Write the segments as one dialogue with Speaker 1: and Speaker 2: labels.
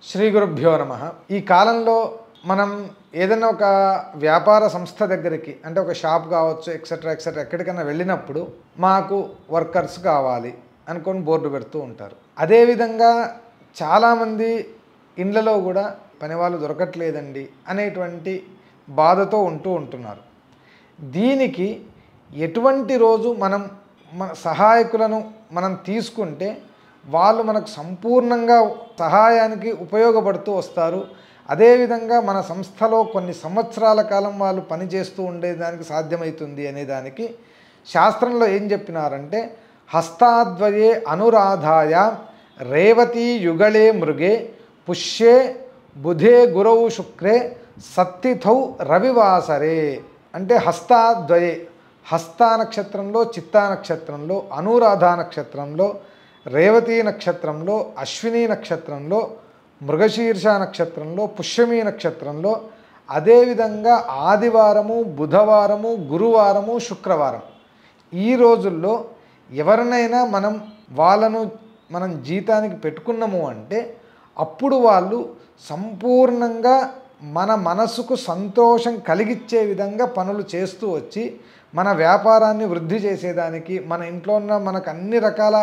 Speaker 1: శ్రీ గురుభ్యో నమః. ఈ కాలంలో మనం ఏదైనా ఒక వ్యాపార సంస్థ దగ్గరికి అంటే ఒక షాప్ కావచ్చు ఎక్సెట్రా ఎక్కడికైనా వెళ్ళినప్పుడు మాకు వర్కర్స్ కావాలి అనుకొని బోర్డు పెడుతూ ఉంటారు. అదేవిధంగా చాలామంది ఇండ్లలో కూడా పనివాళ్ళు దొరకట్లేదండి అనేటువంటి బాధతో ఉంటున్నారు. దీనికి ఎటువంటి రోజు మన సహాయకులను మనం తీసుకుంటే వాళ్ళు మనకు సంపూర్ణంగా సహాయానికి ఉపయోగపడుతూ వస్తారు. అదేవిధంగా మన సంస్థలో కొన్ని సంవత్సరాల కాలం వాళ్ళు పనిచేస్తూ ఉండేదానికి సాధ్యమవుతుంది అనేదానికి శాస్త్రంలో ఏం చెప్పినారంటే, హస్తాద్వయే అనురాధాయ రేవతీ యుగళే మృగే పుష్యే బుధే గురౌ శుక్రే సత్తిథౌ రవివాసరే. అంటే హస్తాద్వయే, హస్తా నక్షత్రంలో, చిత్తా నక్షత్రంలో, అనురాధ నక్షత్రంలో, రేవతీ నక్షత్రంలో, అశ్విని నక్షత్రంలో, మృగశీర్ష నక్షత్రంలో, పుష్యమీ నక్షత్రంలో, అదేవిధంగా ఆదివారము, బుధవారము, గురువారము, శుక్రవారం ఈ రోజుల్లో ఎవరినైనా మనం జీతానికి పెట్టుకున్నాము అంటే అప్పుడు వాళ్ళు సంపూర్ణంగా మన మనసుకు సంతోషం కలిగించే విధంగా పనులు చేస్తూ వచ్చి మన వ్యాపారాన్ని వృద్ధి చేసేదానికి, మన ఇంట్లో ఉన్న మనకు అన్ని రకాల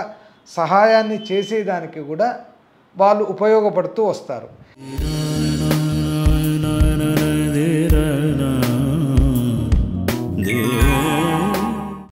Speaker 1: సహాయాన్ని చేసేదానికి కూడా వాళ్ళు ఉపయోగపడుతూ వస్తారు.